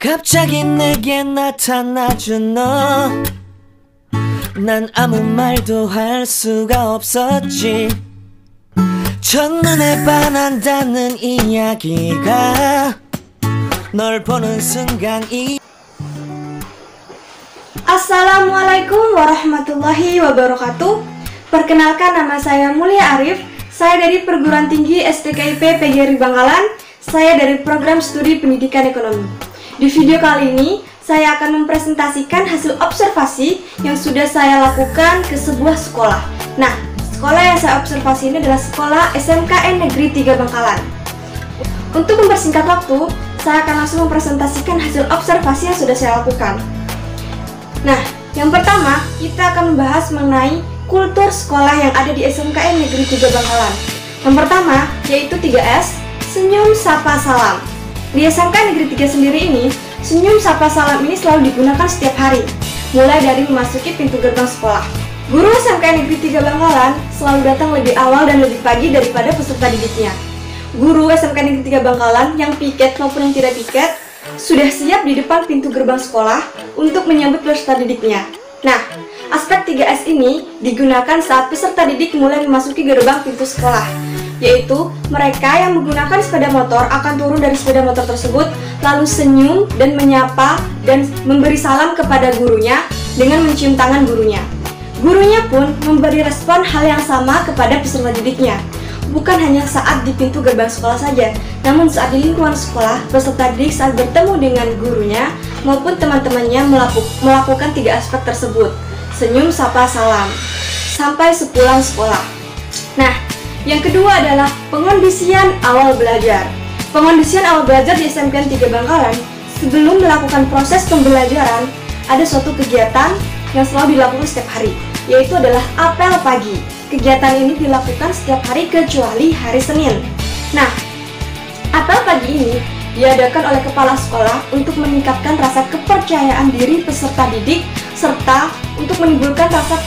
갑자기 내게 나타나준 너, 난 아무 말도 할 수가 없었지. 첫눈에 반한다는 이야기가 널 보는 순간 Assalamualaikum warahmatullahi wabarakatuh. Perkenalkan, nama saya Mulia Arif. Saya dari Perguruan Tinggi STKIP PGRI Bangkalan. Saya dari Program Studi Pendidikan Ekonomi. Di video kali ini, saya akan mempresentasikan hasil observasi yang sudah saya lakukan ke sebuah sekolah. Nah, sekolah yang saya observasi ini adalah sekolah SMKN Negeri 3 Bangkalan. Untuk mempersingkat waktu, saya akan langsung mempresentasikan hasil observasi yang sudah saya lakukan. Nah, yang pertama, kita akan membahas mengenai kultur sekolah yang ada di SMKN Negeri 3 Bangkalan. Yang pertama, yaitu 3S, senyum, sapa, salam. Di SMK Negeri 3 sendiri ini, senyum, sapa, salam ini selalu digunakan setiap hari, mulai dari memasuki pintu gerbang sekolah. Guru SMK Negeri 3 Bangkalan selalu datang lebih awal dan lebih pagi daripada peserta didiknya. Guru SMK Negeri 3 Bangkalan yang piket maupun yang tidak piket sudah siap di depan pintu gerbang sekolah untuk menyambut peserta didiknya. Nah, aspek 3S ini digunakan saat peserta didik mulai memasuki gerbang pintu sekolah, yaitu mereka yang menggunakan sepeda motor akan turun dari sepeda motor tersebut, lalu senyum dan menyapa dan memberi salam kepada gurunya dengan mencium tangan gurunya. Gurunya pun memberi respon hal yang sama kepada peserta didiknya. Bukan hanya saat di pintu gerbang sekolah saja, namun saat di lingkungan sekolah, peserta didik saat bertemu dengan gurunya maupun teman-temannya melakukan 3 aspek tersebut: senyum, sapa, salam, sampai sepulang sekolah. Nah, yang kedua adalah pengondisian awal belajar. Pengondisian awal belajar di SMK 3 Bangkalan, sebelum melakukan proses pembelajaran, ada suatu kegiatan yang selalu dilakukan setiap hari, yaitu adalah apel pagi. Kegiatan ini dilakukan setiap hari kecuali hari Senin. Nah, apel pagi ini diadakan oleh kepala sekolah untuk meningkatkan rasa kepercayaan diri peserta didik serta untuk menimbulkan rasa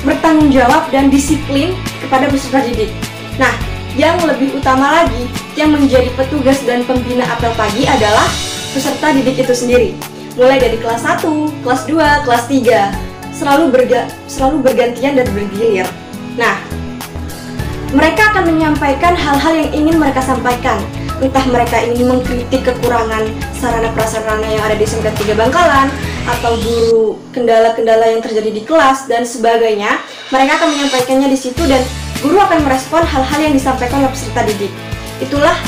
bertanggung jawab dan disiplin kepada peserta didik. Nah, yang lebih utama lagi, yang menjadi petugas dan pembina apel pagi adalah peserta didik itu sendiri. Mulai dari kelas 1, kelas 2, kelas 3, selalu bergantian dan bergilir. Nah, mereka akan menyampaikan hal-hal yang ingin mereka sampaikan. Entah mereka ingin mengkritik kekurangan sarana prasarana yang ada di SMK 3 Bangkalan, atau guru kendala-kendala yang terjadi di kelas dan sebagainya. Mereka akan menyampaikannya di situ dan guru akan merespon hal-hal yang disampaikan oleh peserta didik. Itulah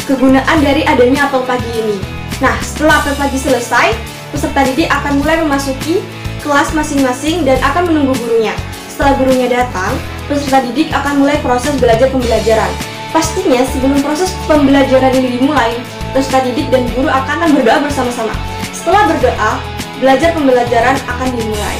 kegunaan dari adanya apel pagi ini. Nah, setelah apel pagi selesai, peserta didik akan mulai memasuki kelas masing-masing dan akan menunggu gurunya. Setelah gurunya datang, peserta didik akan mulai proses belajar pembelajaran. Pastinya sebelum proses pembelajaran ini dimulai, peserta didik dan guru akan berdoa bersama-sama. Setelah berdoa, belajar pembelajaran akan dimulai.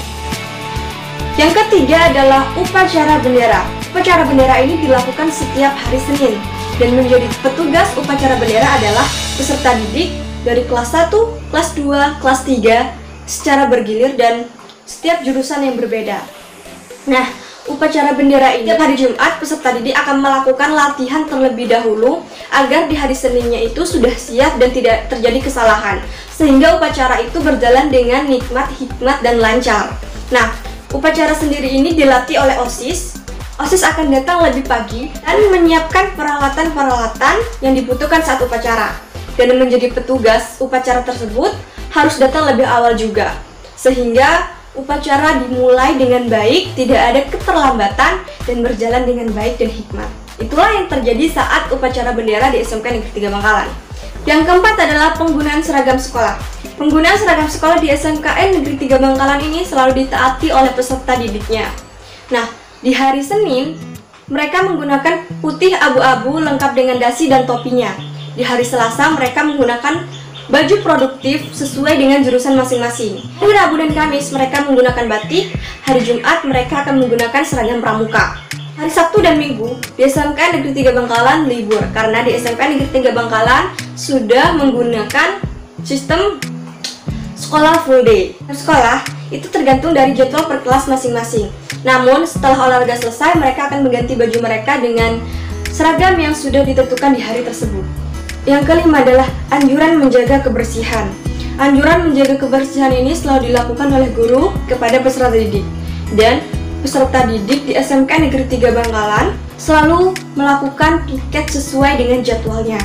Yang ketiga adalah upacara bendera. Upacara bendera ini dilakukan setiap hari Senin, dan menjadi petugas upacara bendera adalah peserta didik dari kelas 1, kelas 2, kelas 3 secara bergilir dan setiap jurusan yang berbeda. Nah, upacara bendera ini setiap hari Jumat peserta didik akan melakukan latihan terlebih dahulu agar di hari Seninnya itu sudah siap dan tidak terjadi kesalahan, sehingga upacara itu berjalan dengan nikmat, hikmat, dan lancar. Nah, upacara sendiri ini dilatih oleh OSIS. OSIS akan datang lebih pagi dan menyiapkan peralatan-peralatan yang dibutuhkan saat upacara. Dan menjadi petugas upacara tersebut harus datang lebih awal juga, sehingga upacara dimulai dengan baik, tidak ada keterlambatan, dan berjalan dengan baik dan hikmat. Itulah yang terjadi saat upacara bendera di SMK Negeri 3 Bangkalan. Yang keempat adalah penggunaan seragam sekolah. Penggunaan seragam sekolah di SMKN Negeri 3 Bangkalan ini selalu ditaati oleh peserta didiknya. Nah, di hari Senin, mereka menggunakan putih abu-abu lengkap dengan dasi dan topinya. Di hari Selasa, mereka menggunakan baju produktif sesuai dengan jurusan masing-masing. Hari Rabu dan Kamis mereka menggunakan batik. Hari Jumat mereka akan menggunakan seragam pramuka. Hari Sabtu dan Minggu di SMK Negeri 3 Bangkalan libur karena di SMK Negeri 3 Bangkalan sudah menggunakan sistem sekolah full day. Sekolah itu tergantung dari jadwal per kelas masing-masing. Namun setelah olahraga selesai, mereka akan mengganti baju mereka dengan seragam yang sudah ditentukan di hari tersebut. Yang kelima adalah anjuran menjaga kebersihan. Anjuran menjaga kebersihan ini selalu dilakukan oleh guru kepada peserta didik. Dan peserta didik di SMK Negeri 3 Bangkalan selalu melakukan piket sesuai dengan jadwalnya.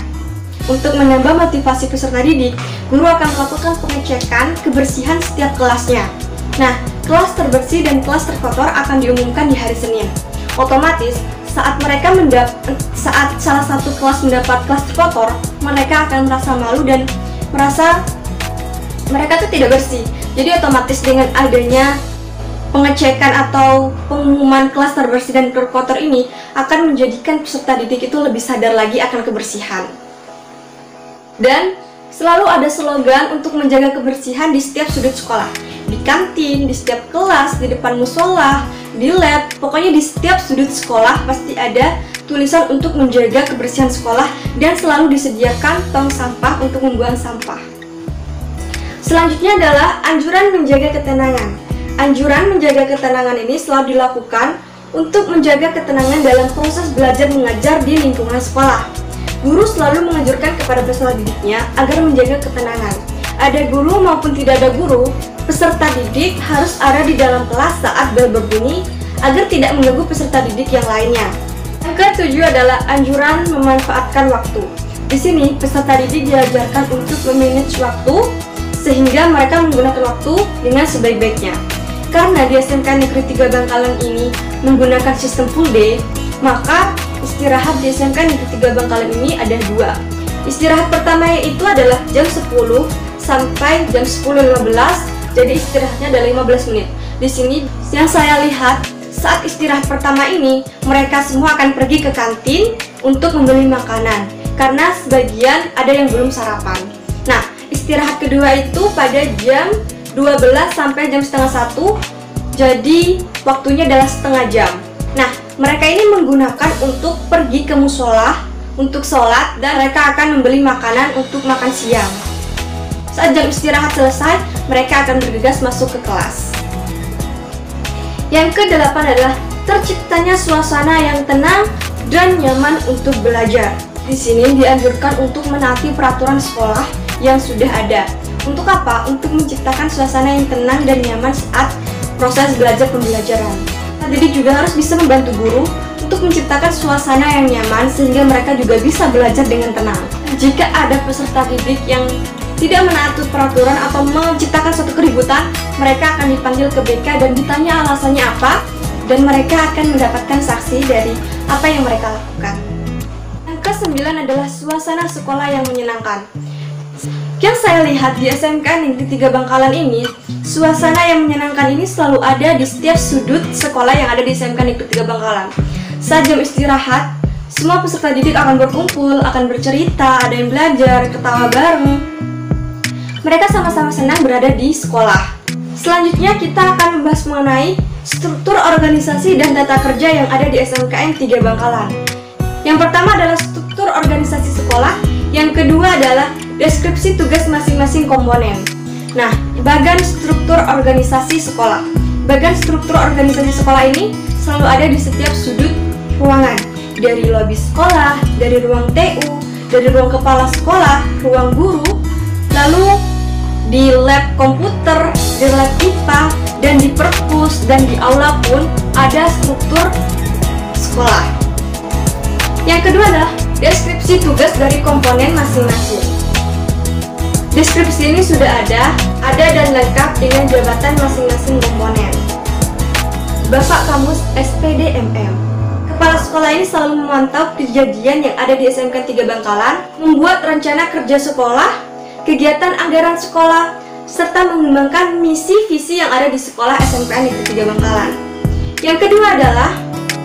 Untuk menambah motivasi peserta didik, guru akan melakukan pengecekan kebersihan setiap kelasnya. Nah, kelas terbersih dan kelas terkotor akan diumumkan di hari Senin. Otomatis, saat salah satu kelas mendapat kelas terkotor, mereka akan merasa malu dan merasa mereka tuh tidak bersih. Jadi otomatis dengan adanya pengecekan atau pengumuman kelas terbersih dan terkotor ini akan menjadikan peserta didik itu lebih sadar lagi akan kebersihan. Dan selalu ada slogan untuk menjaga kebersihan di setiap sudut sekolah. Di kantin, di setiap kelas, di depan musola, di lab, pokoknya di setiap sudut sekolah pasti ada tulisan untuk menjaga kebersihan sekolah dan selalu disediakan tong sampah untuk membuang sampah. Selanjutnya adalah anjuran menjaga ketenangan. Anjuran menjaga ketenangan ini selalu dilakukan untuk menjaga ketenangan dalam proses belajar mengajar di lingkungan sekolah. Guru selalu menganjurkan kepada peserta didiknya agar menjaga ketenangan. Ada guru maupun tidak ada guru, peserta didik harus ada di dalam kelas saat bel berbunyi agar tidak mengganggu peserta didik yang lainnya. Yang ketujuh adalah anjuran memanfaatkan waktu. Di sini peserta didik diajarkan untuk memanage waktu sehingga mereka menggunakan waktu dengan sebaik-baiknya. Karena di SMK Negeri 3 Bangkalan ini menggunakan sistem full day, maka istirahat di SMK Negeri 3 Bangkalan ini ada dua. Istirahat pertama yaitu adalah jam 10 sampai jam 10.15, jadi istirahatnya adalah 15 menit. Di sini yang saya lihat saat istirahat pertama ini mereka semua akan pergi ke kantin untuk membeli makanan karena sebagian ada yang belum sarapan. Nah, istirahat kedua itu pada jam 12 sampai jam setengah 1, jadi waktunya adalah setengah jam. Nah, mereka ini menggunakan untuk pergi ke musola untuk sholat dan mereka akan membeli makanan untuk makan siang. Saat jam istirahat selesai, mereka akan bergegas masuk ke kelas. Yang ke-8 adalah terciptanya suasana yang tenang dan nyaman untuk belajar. Di sini dianjurkan untuk menaati peraturan sekolah yang sudah ada. Untuk apa? Untuk menciptakan suasana yang tenang dan nyaman saat proses belajar pembelajaran. Didik juga harus bisa membantu guru untuk menciptakan suasana yang nyaman sehingga mereka juga bisa belajar dengan tenang. Jika ada peserta didik yang tidak menaati peraturan atau menciptakan suatu keributan, mereka akan dipanggil ke BK dan ditanya alasannya apa, dan mereka akan mendapatkan sanksi dari apa yang mereka lakukan. Yang ke-9 adalah suasana sekolah yang menyenangkan. Yang saya lihat di SMK Negeri 3 Bangkalan ini, suasana yang menyenangkan ini selalu ada di setiap sudut sekolah yang ada di SMK Negeri 3 Bangkalan. Saat jam istirahat, semua peserta didik akan berkumpul, akan bercerita, ada yang belajar, ketawa bareng. Mereka sama-sama senang berada di sekolah. Selanjutnya kita akan membahas mengenai struktur organisasi dan tata kerja yang ada di SMKN 3 Bangkalan. Yang pertama adalah struktur organisasi sekolah, yang kedua adalah deskripsi tugas masing-masing komponen. Nah, bagian struktur organisasi sekolah. Bagian struktur organisasi sekolah ini selalu ada di setiap sudut ruangan. Dari lobi sekolah, dari ruang TU, dari ruang kepala sekolah, ruang guru, lalu di lab komputer, di lab IPA, dan di perpus, dan di aula pun ada struktur sekolah. Yang kedua adalah deskripsi tugas dari komponen masing-masing. Deskripsi ini sudah ada dan lengkap dengan jabatan masing-masing komponen. Bapak Kamus SPDMM. Kepala sekolah ini selalu memantau kejadian yang ada di SMK 3 Bangkalan, membuat rencana kerja sekolah, kegiatan anggaran sekolah, serta mengembangkan misi-visi yang ada di sekolah SMK Negeri 3 Bangkalan. Yang kedua adalah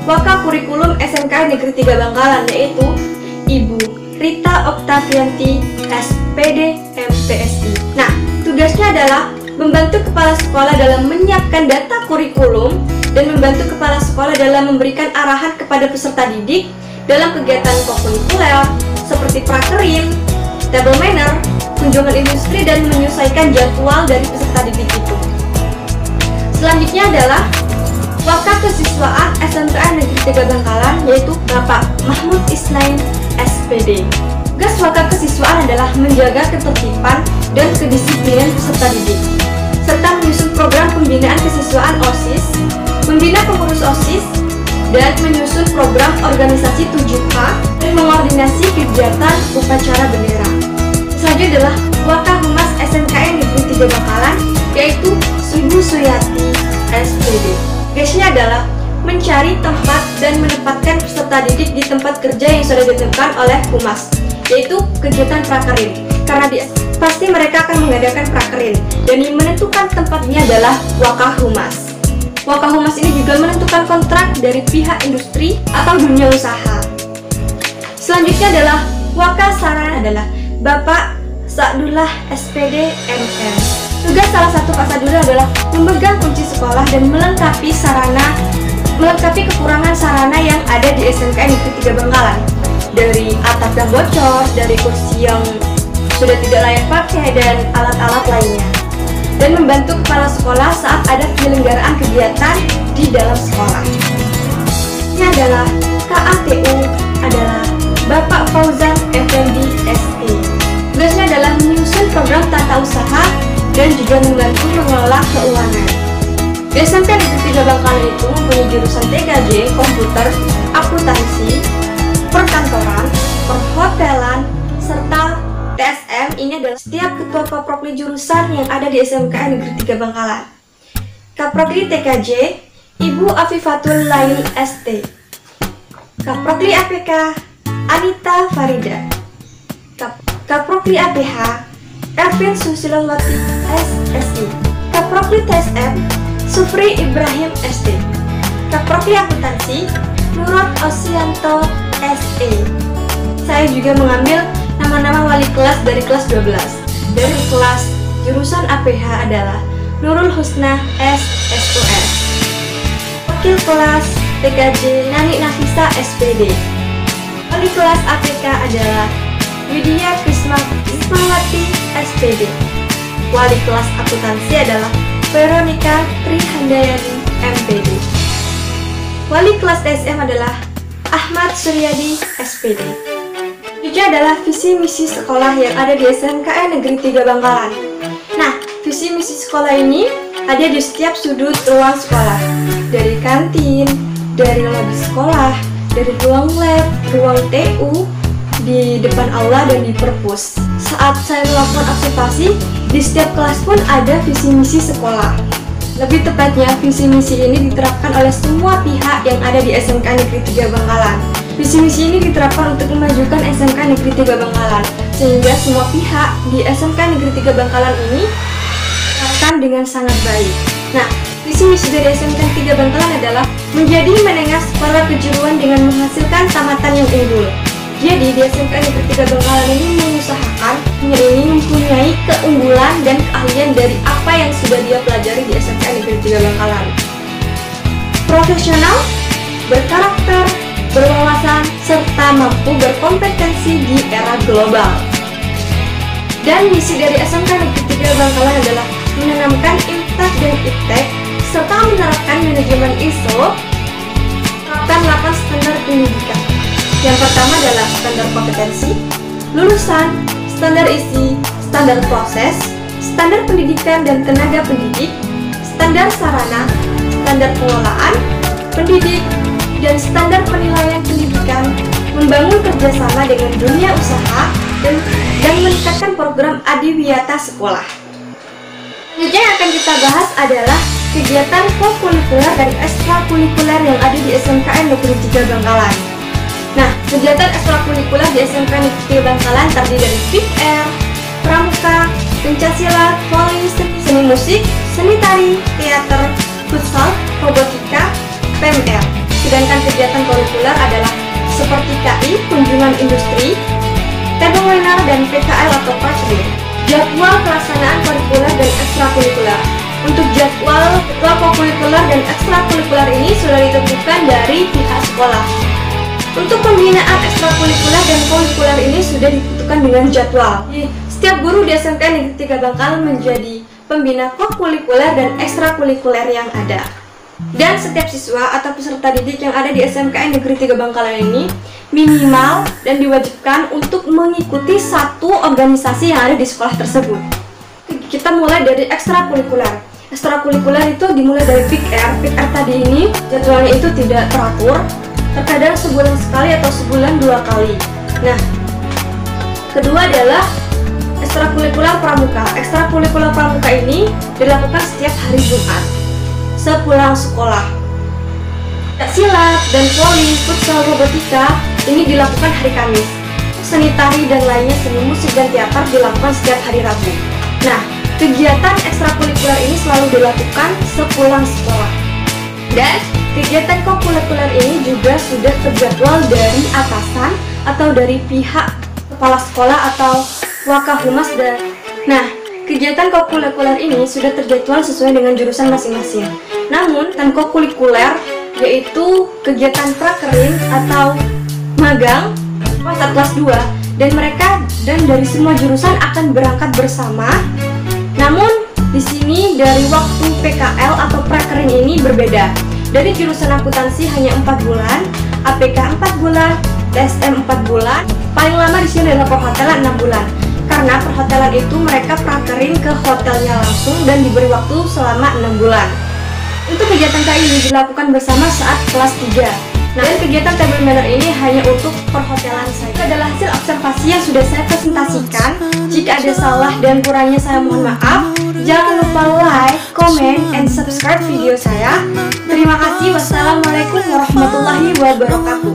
Wakakurikulum SMK Negeri 3 Bangkalan, yaitu Ibu Rita Oktavianti SPD MPSI. Nah, tugasnya adalah membantu kepala sekolah dalam menyiapkan data kurikulum dan membantu kepala sekolah dalam memberikan arahan kepada peserta didik dalam kegiatan kokurikuler seperti prakerin, table manner, kunjungan industri, dan menyesuaikan jadwal dari peserta didik itu. Selanjutnya adalah Wakak Kesiswaan SMK Negeri 3 Bangkalan, yaitu Bapak Mahmud Isnain SPD. Tugas wakil kesiswaan adalah menjaga ketertiban dan kedisiplinan peserta didik, serta menyusun program pembinaan kesiswaan OSIS, membina pengurus OSIS, dan menyusun program organisasi 7K dan mengordinasi kegiatan upacara bendera. Selanjutnya adalah Wakahumas SMKN Negeri 3 Bangkalan, yaitu Ibu Suyati SPD. Tugasnya adalah mencari tempat dan menempatkan peserta didik di tempat kerja yang sudah ditentukan oleh Humas, yaitu kegiatan prakerin. Karena pasti mereka akan mengadakan prakerin, dan yang menentukan tempatnya adalah Wakahumas. Wakahumas ini juga menentukan kontrak dari pihak industri atau dunia usaha. Selanjutnya adalah Wakasarana adalah Bapak Sa'dullah SPD MM. Tugas salah satu Pak Sa'dullah adalah memegang kunci sekolah dan melengkapi kekurangan sarana yang ada di SMKN Negeri 3 Bangkalan, dari atap yang bocor, dari kursi yang sudah tidak layak pakai, dan alat-alat lainnya, dan membantu kepala sekolah saat ada penyelenggaraan kegiatan di dalam sekolah. Ini adalah KATU adalah Bapak Fauzan Effendi SE. Tugasnya adalah menyusun program tata usaha dan juga membantu mengelola keuangan. Di SMK Negeri 3 Bangkalan itu mempunyai jurusan TKJ, komputer, akuntansi, perkantoran, perhotelan, serta TSM. Ini adalah setiap ketua Kaprokli jurusan yang ada di SMK Negeri 3 Bangkalan. Kaprokli TKJ, Ibu Afifatul Lail ST. Kaprokli APK, Anita Farida. Kaprokli APH, Ervin Susilowati SSI. Kaprokli TSM, Sufri Ibrahim ST. Kaprokli Akuntansi, Nurot Osianto SE. Saya juga mengambil nama-nama wali kelas dari kelas 12. Dari kelas jurusan APH adalah Nurul Husna SSUS. Wakil kelas TKJ Nani Nafisa SPD. Wali kelas APK adalah Widya Krismawati SPD. Wali kelas akuntansi adalah Veronica Trihandayani MPD. Wali kelas TSM adalah Ahmad Suryadi SPD. Juga adalah visi misi sekolah yang ada di SMKN Negeri 3 Bangkalan. Nah, visi misi sekolah ini ada di setiap sudut ruang sekolah, dari kantin, dari lobi sekolah, dari ruang lab, ruang TU, di depan aula, dan di perpus. Saat saya melakukan observasi, di setiap kelas pun ada visi misi sekolah. Lebih tepatnya, visi misi ini diterapkan oleh semua pihak yang ada di SMK Negeri 3 Bangkalan. Visi misi ini diterapkan untuk memajukan SMK Negeri 3 Bangkalan, sehingga semua pihak di SMK Negeri 3 Bangkalan ini diterapkan dengan sangat baik. Nah, visi misi dari SMK 3 Bangkalan adalah menjadi menengah sekolah kejuruan dengan menghasilkan tamatan yang unggul. Jadi, di SMK Negeri 3 Bangkalan ini mengusahakan mempunyai keunggulan dan keahlian dari apa yang sudah dia pelajari di SMK Negeri 3 Bangkalan. Profesional, berkarakter, berwawasan, serta mampu berkompetensi di era global. Dan misi dari SMK Negeri 3 Bangkalan adalah menanamkan IMTAK dan IPTEK, serta menerapkan manajemen ISO, menerapkan 8 standar pendidikan. Yang pertama adalah standar kompetensi, lulusan, standar isi, standar proses, standar pendidikan dan tenaga pendidik, standar sarana, standar pengelolaan, pendidik, dan standar penilaian pendidikan, membangun kerjasama dengan dunia usaha, dan meningkatkan program adiwiyata sekolah. Selanjutnya yang akan kita bahas adalah kegiatan kokurikuler dan ekstrakurikuler yang ada di SMKN Negeri 3 Bangkalan. Nah, kegiatan ekstrakurikuler di SMK Negeri 3 Bangkalan terdiri dari FIPR, Pramuka, Pencaksilat, Voli, seni musik, seni tari, teater, futsal, robotika, PMR. Sedangkan kegiatan kurikuler adalah seperti KI, kunjungan industri, webinar, dan PKL atau Flash Day. Jadwal pelaksanaan kurikuler dan ekstrakurikuler. Untuk jadwal kurikuler dan ekstrakurikuler ini sudah ditentukan dari pihak sekolah. Untuk pembinaan ekstrakurikuler dan kurikuler ini sudah ditentukan dengan jadwal. Setiap guru di SMK Negeri 3 Bangkalan menjadi pembina kurikuler dan ekstrakurikuler yang ada. Dan setiap siswa atau peserta didik yang ada di SMKN Negeri 3 Bangkalan ini minimal dan diwajibkan untuk mengikuti satu organisasi yang ada di sekolah tersebut. Kita mulai dari ekstrakurikuler. Ekstrakurikuler itu dimulai dari PIK-R. PIK-R tadi ini jadwalnya itu tidak teratur, terkadang sebulan sekali atau sebulan 2 kali. Nah, kedua adalah ekstrakurikuler pramuka. Ekstrakurikuler pramuka ini dilakukan setiap hari Jumat sepulang sekolah. Silat dan voli, futsal, robotika ini dilakukan hari Kamis. Seni tari dan lainnya, seni musik dan teater dilakukan setiap hari Rabu. Nah, kegiatan ekstrakurikuler ini selalu dilakukan sepulang sekolah. Dan kegiatan kokurikuler ini juga sudah terjadwal dari atasan atau dari pihak kepala sekolah atau Wakahummas. Nah, kegiatan kokurikuler ini sudah terjadwal sesuai dengan jurusan masing-masing. Namun, kokurikuler yaitu kegiatan prakerin atau magang saat kelas 2, dan mereka dari semua jurusan akan berangkat bersama. Namun, di sini dari waktu PKL atau prakerin ini berbeda. Dari jurusan akuntansi hanya 4 bulan, APK 4 bulan, TSM 4 bulan, paling lama di sini adalah perhotelan 6 bulan. Karena perhotelan itu mereka prakerin ke hotelnya langsung dan diberi waktu selama 6 bulan. Untuk kegiatan kali ini dilakukan bersama saat kelas 3. Nah, dan kegiatan table manner ini hanya untuk perhotelan saja. Itu adalah hasil observasi yang sudah saya presentasikan. Jika ada salah dan kurangnya saya mohon maaf. Jangan lupa like, comment, and subscribe video saya. Terima kasih. Wassalamualaikum warahmatullahi wabarakatuh.